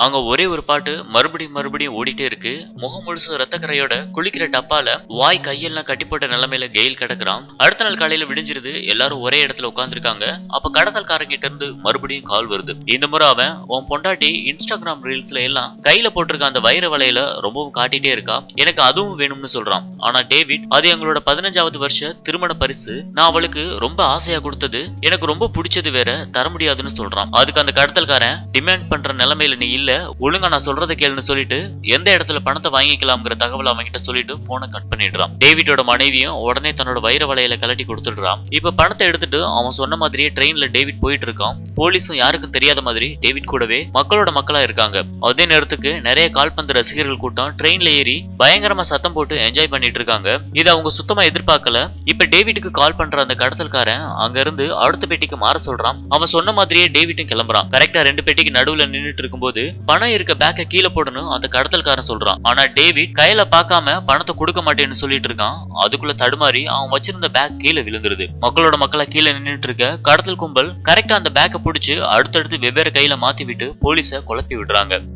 அங்க ஒரே ஒரு பாட்டு மறுபடியும் மறுபடியும் ஓடிட்டே இருக்கு. முகம் முழுசும் ரத்த கரையோட குளிக்கிற டப்பால வாய் கையெல்லாம் கட்டி போட்ட நிலைமையில கெயில் கிடக்குறான். அடுத்த நாள் காலையில விடிஞ்சிருது. எல்லாரும் ஒரே இடத்துல உட்காந்துருக்காங்க. அப்ப கடத்தல்காரங்கிட்ட இருந்து மறுபடியும் கால் வருது. இந்த முறை அவன் உன் பொண்டாட்டி இன்ஸ்டாகிராம் ரீல்ஸ்ல எல்லாம் கையில போட்டிருக்க அந்த வைர வலையில ரொம்பவும் காட்டிட்டே இருக்கா, எனக்கு அதுவும் வேணும்னு சொல்றான். ஆனா டேவிட், அது எங்களோட 15வது வருஷ திருமண பரிசு, நான் அவளுக்கு ரொம்ப ஆசையா கொடுத்தது, எனக்கு ரொம்ப பிடிச்சது வேற, தர முடியாதுன்னு சொல்றான். அதுக்கு அந்த கடத்தல்காரன், டிமாண்ட் பண்ற நிலைமையில நீ இல்ல, ஒழுங்கா நான் சொல்றதை கேளுன்னு சொல்லிட்டு எந்த இடத்துல பணத்தை வாங்கிக்கலாம்ங்கிற தகவல் அவன்கிட்ட சொல்லிட்டு போனை கட் பண்ணிடுறான். டேவிட்டோட மனைவியும் உடனே தன்னோட வைர வலையில கலட்டி கொடுத்துடுறான். இப்ப பணத்தை எடுத்துட்டு அவன் சொன்ன மாதிரியே ட்ரெயின்ல டேவிட் போயிட்டு இருக்கான். போலீஸும் யாருக்கும் தெரியாத மாதிரி டேவிட் கூடவே மக்களோட மக்களா இருக்காங்க. அதே நேரத்துக்கு நிறைய கால்பந்து ரசிகர்கள் கூட்டம் ட்ரெயின்ல ஏறி பயங்கரமா சத்தம் போட்டு என்ஜாய் பண்ணிட்டு இருக்காங்க. இதை அவங்க சுத்தமா எதிர்பார்க்கல. இப்ப டேவிட்டுக்கு கால் பண்ற அந்த கடத்தல்காரன் அங்க இருந்து அடுத்த பெட்டிக்கு மாற சொல்றான். அவன் சொன்ன மாதிரியே டேவிட்டும் கிளம்புறான். கரெக்டா 2 பெட்டிக்கு நடுவுல நின்னுட்டு இருக்கும்போது பணம் இருக்க பேக்க கீழே போடணும் அந்த கடத்தல்காரன் சொல்றான். ஆனா டேவிட் கையில பார்க்காம பணத்தை கொடுக்க மாட்டேன்னு சொல்லிட்டு இருக்கான். அதுக்குள்ள தடுமாறி அவன் வச்சிருந்த பேக் கீழே விழுந்துருது. மக்களோட மக்களா கீழே நின்னுட்டு இருக்க கடத்தல் கும்பல் கரெக்டா அந்த பேக்கை பிடிச்சு அடுத்தடுத்து வெவ்வேறு கையில மாத்தி விட்டு போலீஸ குழப்பி விடுறாங்க.